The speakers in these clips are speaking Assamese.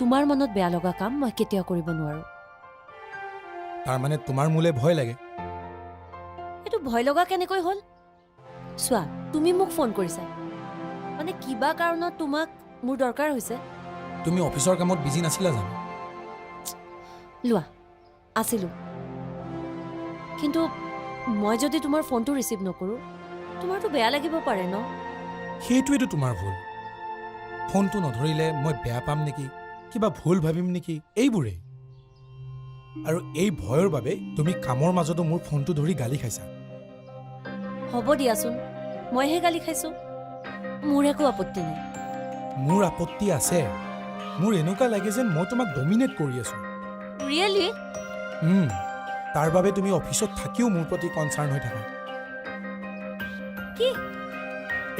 তোমাৰ মনত বেয়া লগা কাম মই কেতিয়াও কৰিব নোৱাৰো। তাৰমানে তোমাৰ মোলে ভয় লাগে? এইটো ভয় লগা কেনেকৈ হ'ল? চোৱা, তুমি মোক ফোন কৰিছা, মানে কিবা কাৰণত তোমাক মোৰ দৰকাৰ হৈছে। তুমি অফিচৰ কামত বিজি নাছিলা জানো? লোৱা, আছিলো। কিন্তু মই যদি তোমাৰ ফোনটো ৰিচিভ নকৰোঁ, তোমাৰতো বেয়া লাগিব পাৰে ন? সেইটোৱেতো তোমাৰ ভুল। ফোনটো নধৰিলে মই বেয়া পাম নেকি, কিবা ভুল ভাবিম নেকি, এইবোৰেই। আৰু এই ভয়ৰ বাবে তুমি কামৰ মাজতো মোৰ ফোনটো ধৰি গালি খাইছা। হ'ব দিয়াচোন, মইহে গালি খাইছোঁ। মোৰ একো আপত্তি নাই। মোৰ আপত্তি আছে। মোৰ এনেকুৱা লাগে যেন মই তোমাক ডমিনেট কৰি আছো। ৰিয়েলি? তাৰ বাবে তুমি অফিচত থাকিও মোৰ প্ৰতি কনচাৰ্ণ হৈ থাকা। কি?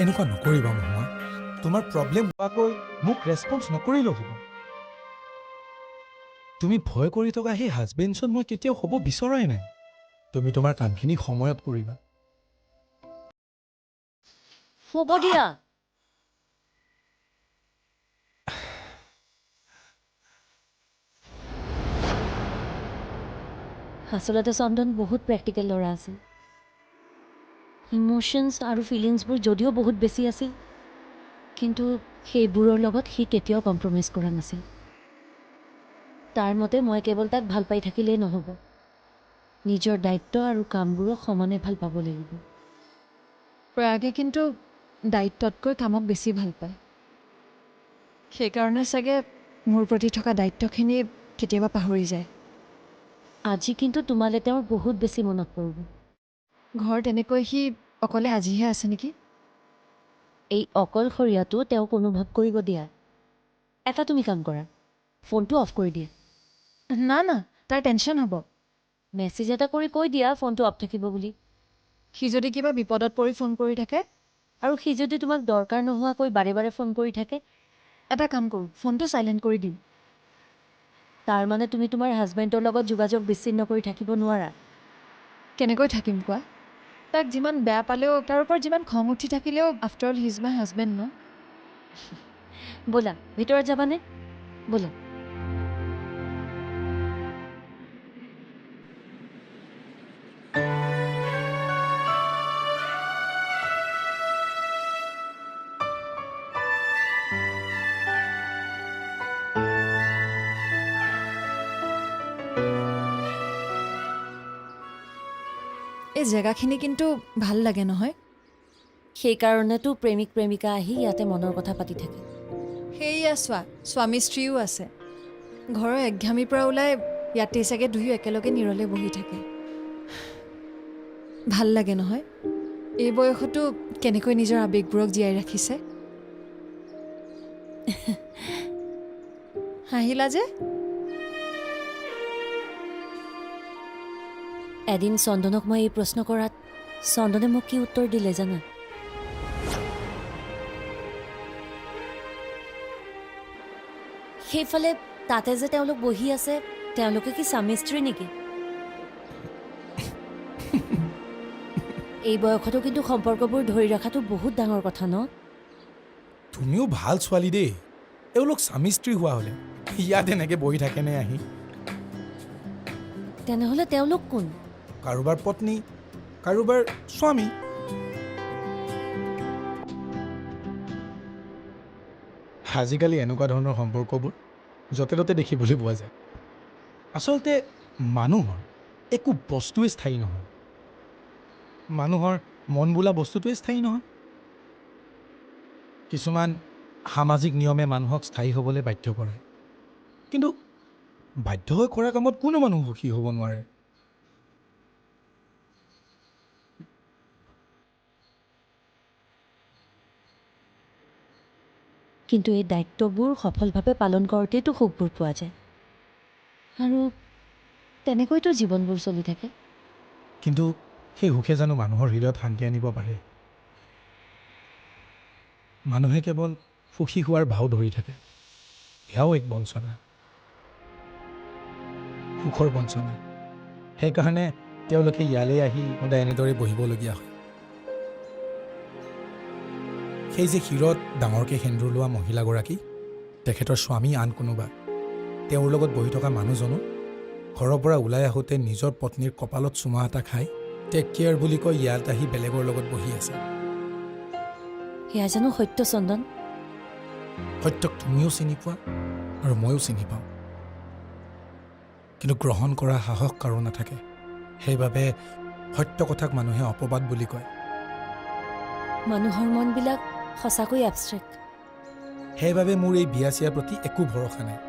এনেকুৱা নকৰিবা মহুৱা। তোমাৰ প্ৰব্লেম হোৱাকৈ মোক ৰেছপন্স নকৰিলেও হ'ব। তুমি ভয় কৰি থকা সেই হাজবেণ্ডজন মই কেতিয়াও হ'ব বিচৰাই নাই। তুমি তোমাৰ কামখিনি সময়ত কৰিবা। হ'ব দিয়া। আচলতে চন্দন বহুত প্ৰেক্টিকেল ল'ৰা আছিল। ইম'শ্যনছ আৰু ফিলিংছবোৰ যদিও বহুত বেছি আছিল, কিন্তু সেইবোৰৰ লগত সি কেতিয়াও কম্প্ৰমাইজ কৰা নাছিল। তাৰ মতে মই কেৱল তাক ভাল পাই থাকিলেই নহ'ব, নিজৰ দায়িত্ব আৰু কামবোৰক সমানে ভাল পাব লাগিব। প্ৰয়াগে কিন্তু দায়িত্বতকৈ কামক বেছি ভাল পায়। সেইকাৰণে চাগে মোৰ প্ৰতি থকা দায়িত্বখিনি কেতিয়াবা পাহৰি যায়। আজি কিন্তু তোমালৈ তেওঁৰ বহুত বেছি মনত পৰিব। ঘৰত এনেকৈ সি অকলে আজিহে আছে নেকি? এই অকলশৰীয়াটো তেওঁক অনুভৱ কৰিব দিয়া। এটা তুমি কাম কৰা, ফোনটো অফ কৰি দিয়া। না না, তাৰ টেনশ্যন হ'ব। মেছেজ এটা কৰি কৈ দিয়া ফোনটো অফ থাকিব বুলি। সি যদি কিবা বিপদত পৰি ফোন কৰি থাকে, আৰু সি যদি তোমাক দৰকাৰ নোহোৱাকৈ বাৰে বাৰে ফোন কৰি থাকে, এটা কাম কৰোঁ, ফোনটো চাইলেণ্ট কৰি দিম। তাৰ মানে তুমি তোমাৰ হাজবেণ্ডৰ লগত যোগাযোগ বিচ্ছিন্ন কৰি থাকিব নোৱাৰা? কেনেকৈ থাকিম কোৱা? তাক যিমান বেয়া পালেও, তাৰ ওপৰত যিমান খং উঠি থাকিলেও, after all he is my husband ন? ব'লা, ভিতৰত যাবানে? ব'লা। এই জেগাখিনি কিন্তু ভাল লাগে নহয়? সেইকাৰণেতো প্ৰেমিক প্ৰেমিকা আহি ইয়াতে মনৰ কথা পাতি থাকে। সেয়া চোৱা, স্বামী স্ত্ৰীও আছে। ঘৰৰ একঘামিৰ পৰা ওলাই ইয়াতেই চাগে দুয়ো একেলগে নিৰলে বহি থাকে। ভাল লাগে নহয়? এই বয়সতো কেনেকৈ নিজৰ আৱেগবোৰক জীয়াই ৰাখিছে। হাঁহিলা যে? এদিন চন্দনক মই এই প্ৰশ্ন কৰাত চন্দনে মোক কি উত্তৰ দিলে জানা? সেইফালে তাতে যে তেওঁলোক বহি আছে, তেওঁলোকে কি স্বামী স্ত্ৰী নেকি? এই বয়সতো কিন্তু সম্পৰ্কবোৰ ধৰি ৰখাটো বহুত ডাঙৰ কথা ন? তুমিও ভাল ছোৱালী দেই। এওঁলোক স্বামী স্ত্ৰী হোৱা হ'লে ইয়াত এনেকে বহি থাকেনে আহি? তেনেহ'লে তেওঁলোক কোন? কাৰোবাৰ পত্নী, কাৰোবাৰ স্বামী। আজিকালি এনেকুৱা ধৰণৰ সম্পৰ্কবোৰ য'তে ত'তে দেখিবলৈ পোৱা যায়। আচলতে মানুহৰ একো বস্তুৱেই স্থায়ী নহয়। মানুহৰ মন বোলা বস্তুটোৱেই স্থায়ী নহয়। কিছুমান সামাজিক নিয়মে মানুহক স্থায়ী হ'বলৈ বাধ্য কৰে, কিন্তু বাধ্য হৈ কৰা কামত কোনো মানুহ সুখী হ'ব নোৱাৰে। কিন্তু এই দায়িত্ববোৰ সফলভাৱে পালন কৰোঁতেইতো সুখবোৰ পোৱা যায়, আৰু তেনেকৈতো জীৱনবোৰ চলি থাকে। কিন্তু সেই সুখে জানো মানুহৰ হৃদয়ত শান্তি আনিব পাৰে? মানুহে কেৱল সুখী হোৱাৰ ভাও ধৰি থাকে। এয়াও এক বঞ্চনা, সুখৰ বঞ্চনা। সেইকাৰণে তেওঁলোকে ইয়ালৈ আহি সদায় এনেদৰে বহিবলগীয়া হয়। সেই যে শিৰত ডাঙৰকৈ সেন্দুৰ লোৱা মহিলাগৰাকী, তেখেতৰ স্বামী আন কোনোবা। তেওঁৰ লগত বহি থকা মানুহজনো ঘৰৰ পৰা ওলাই আহোঁতে নিজৰ পত্নীৰ কপালত চুমা এটা খাই টেক কেয়াৰ বুলি কৈ ইয়াত আহি বেলেগৰ লগত বহি আছে। সেয়া জানো সত্য চন্দন? সত্যক তুমিও চিনি পোৱা আৰু ময়ো চিনি পাওঁ, কিন্তু গ্ৰহণ কৰা সাহস কাৰো নাথাকে। সেইবাবে সত্য কথাক মানুহে অপবাদ বুলি কয়। মানুহৰ মনবিলাক সঁচাকৈ এবষ্ট্ৰেক্ট। সেইবাবে মোৰ এই বিয়া চিয়াৰ প্ৰতি একো ভৰসা নাই।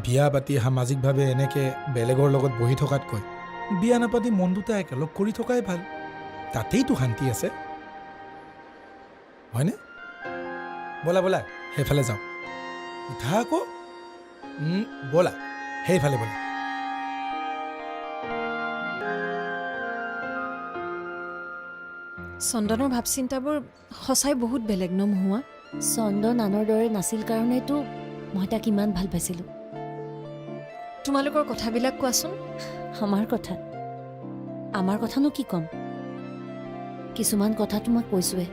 বিয়া পাতি সামাজিকভাৱে এনেকৈ বেলেগৰ লগত বহি থকাতকৈ বিয়া নাপাতি মন দুটা একেলগ কৰি থকাই ভাল। তাতেইতো শান্তি আছে, হয়নে? ব'লা ব'লা সেইফালে যাওঁ। উঠা আকৌ, ব'লা সেইফালে ব'লা। চন্দনৰ ভাৱ চিন্তাবোৰ সঁচাই বহুত বেলেগ ন মহুৱা? চন্দন আনৰ দৰে নাছিল কাৰণেতো মই তাক ইমান ভাল পাইছিলোঁ। তোমালোকৰ কথাবিলাক কোৱাচোন। আমাৰ কথানো কি ক'ম? কিছুমান কথাটো মই কৈছোৱে।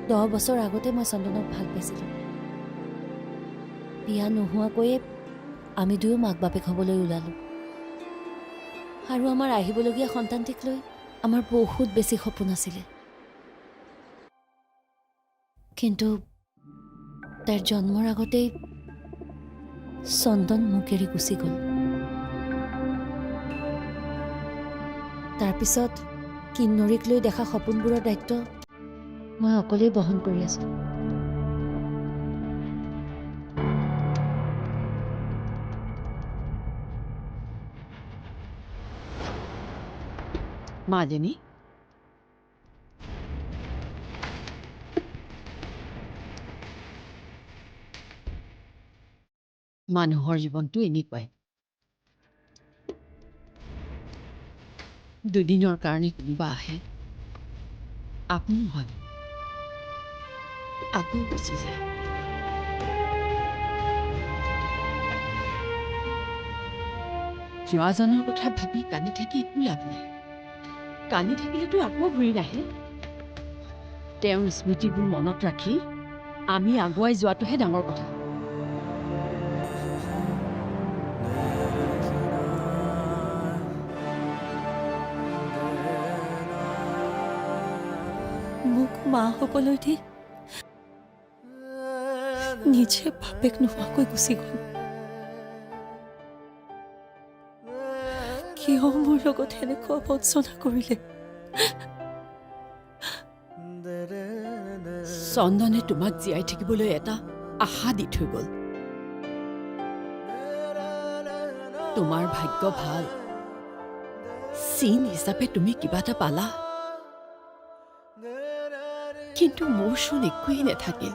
10 বছৰ আগতে মই চন্দনক ভাল পাইছিলোঁ। বিয়া নোহোৱাকৈয়ে আমি দুয়ো মাক বাপেক হ'বলৈ ওলালোঁ। আৰু আমাৰ আহিবলগীয়া সন্তানটিক লৈ আমাৰ বহুত বেছি সপোন আছিলে। কিন্তু তাইৰ জন্মৰ আগতেই চন্দন মোক এৰি গুচি গ'ল। তাৰপিছত কিন্নৰীক লৈ দেখা সপোনবোৰৰ দায়িত্ব মই অকলেই বহন কৰি আছোঁ। মাজনী, মানুহৰ জীৱনটো এনেকুৱাই। দুদিনৰ কাৰণে কোনোবা আহে, আপোন হয়, আকৌ গুচি যায়। যোৱাজনৰ কথা ভাবি কান্দি থাকি একো লাভ নাই। কান্দি থাকিলেতো আকৌ ঘূৰি নাহে। তেওঁৰ স্মৃতিবোৰ মনত ৰাখি আমি আগুৱাই যোৱাটোহে ডাঙৰ কথা। মোক মা হ'বলৈ দি নিজে বাপেক নোহোৱাকৈ গুচি গ'ল। কিয় মোৰ লগত এনেকুৱা বঞ্চনা কৰিলে? চন্দনে তোমাক জীয়াই থাকিবলৈ এটা আশা দি থৈ গ'ল। তোমাৰ ভাগ্য ভাল, চিন হিচাপে তুমি কিবা এটা পালা। কিন্তু মোৰ চোন একোৱেই নাথাকিল।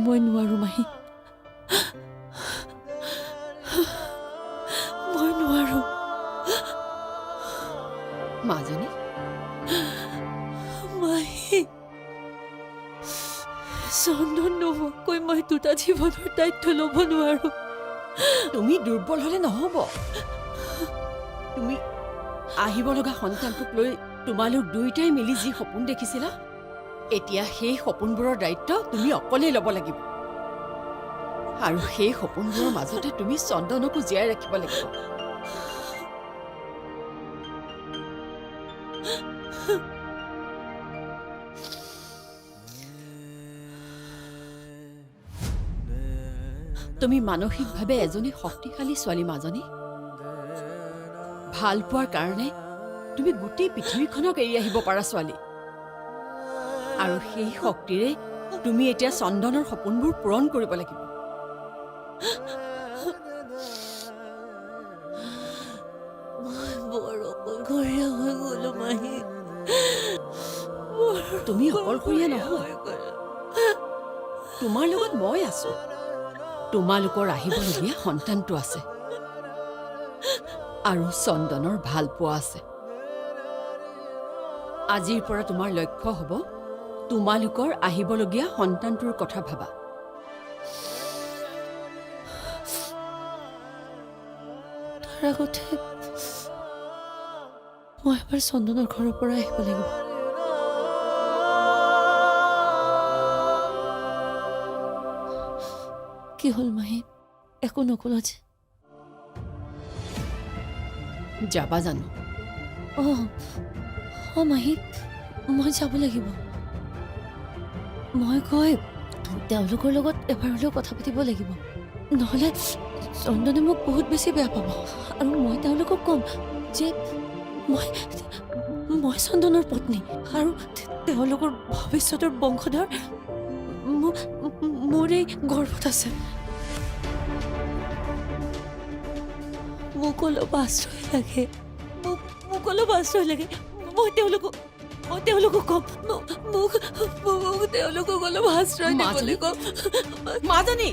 মই নোৱাৰো মাহী, মই নোৱাৰো। মাজনী, মাহী, চন্দন নোহোৱাকৈ মই দুটা জীৱনৰ দায়িত্ব ল'ব নোৱাৰো। তুমি দুৰ্বল হলে নহব। তুমি আহিব লগা সন্তানটোক লৈ তোমালোক দুয়োটাই মিলি যি সপোন দেখিছিলা, এতিয়া সেই সপোনবোৰৰ দায়িত্ব তুমি অকলেই ল'ব লাগিব। আৰু সেই সপোনবোৰৰ মাজতে তুমি চন্দনকো জীয়াই ৰাখিব লাগিব। তুমি মানসিকভাৱে এজনী শক্তিশালী ছোৱালী মাজনী। ভাল পোৱাৰ কাৰণে তুমি গোটেই পৃথিৱীখনক এৰি আহিব পাৰা ছোৱালী। আৰু সেই শক্তিৰে তুমি এতিয়া চন্দনৰ সপোনবোৰ পূৰণ কৰিব লাগিব। মই বৰ অকলশৰীয়া হৈ গ'লো মাহী। তুমি অকলশৰীয়া নহয়, তোমাৰ লগত মই আছো। তোমালোকৰ আহিবলগীয়া সন্তানটো আছে আৰু চন্দনৰ ভাল পোৱা আছে। আজিৰ পৰা তোমাৰ লক্ষ্য হ'ব তোমালোকৰ আহিবলগীয়া সন্তানটোৰ কথা ভাবা। তাৰ আগতে মই এবাৰ চন্দনৰ ঘৰৰ পৰা আহিব লাগিব। কি হ'ল মাহী, একো নক'লা যে? যাবা জানো? অঁ মাহী, মই যাব লাগিব। মই কয় তেওঁলোকৰ লগত এবাৰ হ'লেও কথা পাতিব লাগিব, নহ'লে চন্দনে মোক বহুত বেছি বেয়া পাব। আৰু মই তেওঁলোকক ক'ম যে মই চন্দনৰ পত্নী আৰু তেওঁলোকৰ ভৱিষ্যতৰ বংশধৰ মোৰ এই গৰ্ভত আছে। মোক অলপ আশ্ৰয় লাগে, মোক অলপ আশ্ৰয় লাগে। মই তেওঁলোকক ক'ম, মোক তেওঁলোকক অলপ আশ্ৰয় দিবলৈ ক'ম। মাজনী!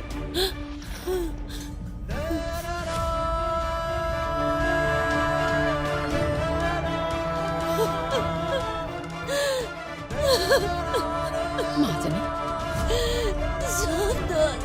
মাজনী! চন্দন,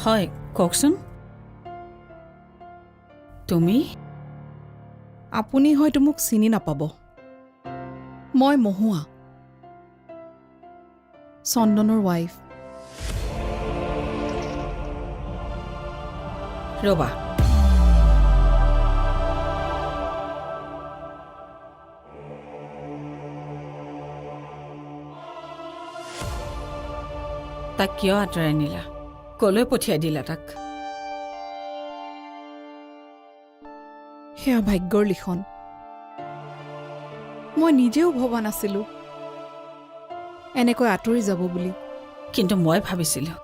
হয়, কওকচোন। তুমি? আপুনি হয়তো মোক চিনি নাপাব। মই মহুৱা, চন্দনৰ ৱাইফ। ৰ'বা, তাক কিয় আঁতৰাই নিলা? কলৈ পঠিয়াই দিলা তাক? সেয়া ভাগ্যৰ লিখন। মই নিজেও ভবা নাছিলোঁ এনেকৈ আঁতৰি যাব বুলি। কিন্তু মই ভাবিছিলোঁ,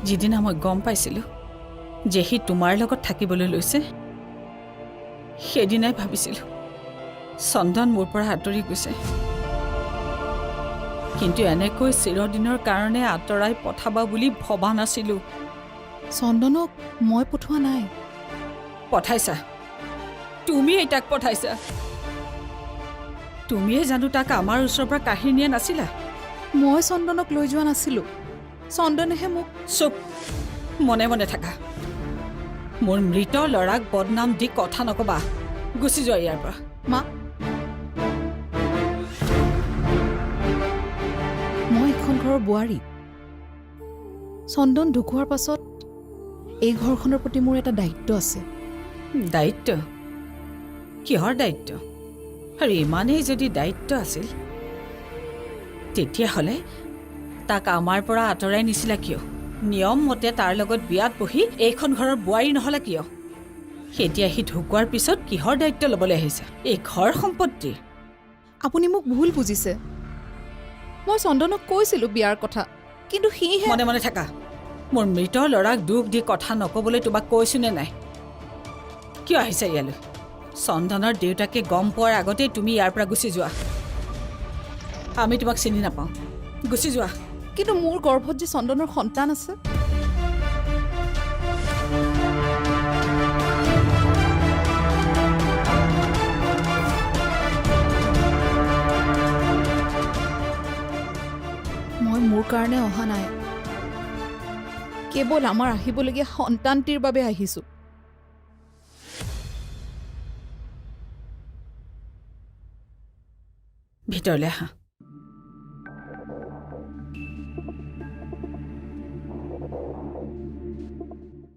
যিদিনা মই গম পাইছিলোঁ যে সি তোমাৰ লগত থাকিবলৈ লৈছে, সেইদিনাই ভাবিছিলোঁ চন্দন মোৰ পৰা আঁতৰি গৈছে। কিন্তু এনেকৈ চিৰদিনৰ কাৰণে আঁতৰাই পঠাবা বুলি ভবা নাছিলোঁ। চন্দনক মই পঠোৱা নাই। পঠাইছা, তুমিয়েই তাক পঠাইছা। তুমিয়ে জানো তাক আমাৰ ওচৰৰ পৰা কাঢ়ি নিয়া নাছিলা? মই চন্দনক লৈ যোৱা নাছিলোঁ, চন্দনেহে মোক। চুপ, মনে মনে থাকা। মোৰ মৃত ল'ৰাক বদনাম দি কথা নকবা। গুচি যোৱা ইয়াৰ পৰা। মা, মই এখন ঘৰৰ বোৱাৰী। চন্দন ঢুকোৱাৰ পাছত এই ঘৰখনৰ প্ৰতি মোৰ এটা দায়িত্ব আছে। দায়িত্ব? কিহৰ দায়িত্ব? আৰু ইমানেই যদি দায়িত্ব আছিল, তেতিয়াহ'লে তাক আমাৰ পৰা আঁতৰাই নিছিলা কিয়? নিয়ম মতে তাৰ লগত বিয়াত বহি এইখন ঘৰৰ বোৱাৰী নহ'লা কিয়? এতিয়া সি ঢুকোৱাৰ পিছত কিহৰ দায়িত্ব ল'বলৈ আহিছা? এই ঘৰ সম্পত্তিৰ? আপুনি মোক ভুল বুজিছে। মই চন্দনক কৈছিলোঁ বিয়াৰ কথা, কিন্তু সিহে। মনে মনে থাকা। মোৰ মৃত ল'ৰাক দুখ দি কথা নক'বলৈ তোমাক কৈছোঁ নে নাই? কিয় আহিছা ইয়ালৈ? চন্দনৰ দেউতাকে গম পোৱাৰ আগতেই তুমি ইয়াৰ পৰা গুচি যোৱা। আমি তোমাক চিনি নাপাওঁ, গুচি যোৱা। কিন্তু মোৰ গৰ্ভত যে চন্দনৰ সন্তান আছে। মই মোৰ কাৰণে অহা নাই, কেৱল আমাৰ আহিবলগীয়া সন্তানটিৰ বাবে আহিছোঁ। ভিতৰলৈ আহা।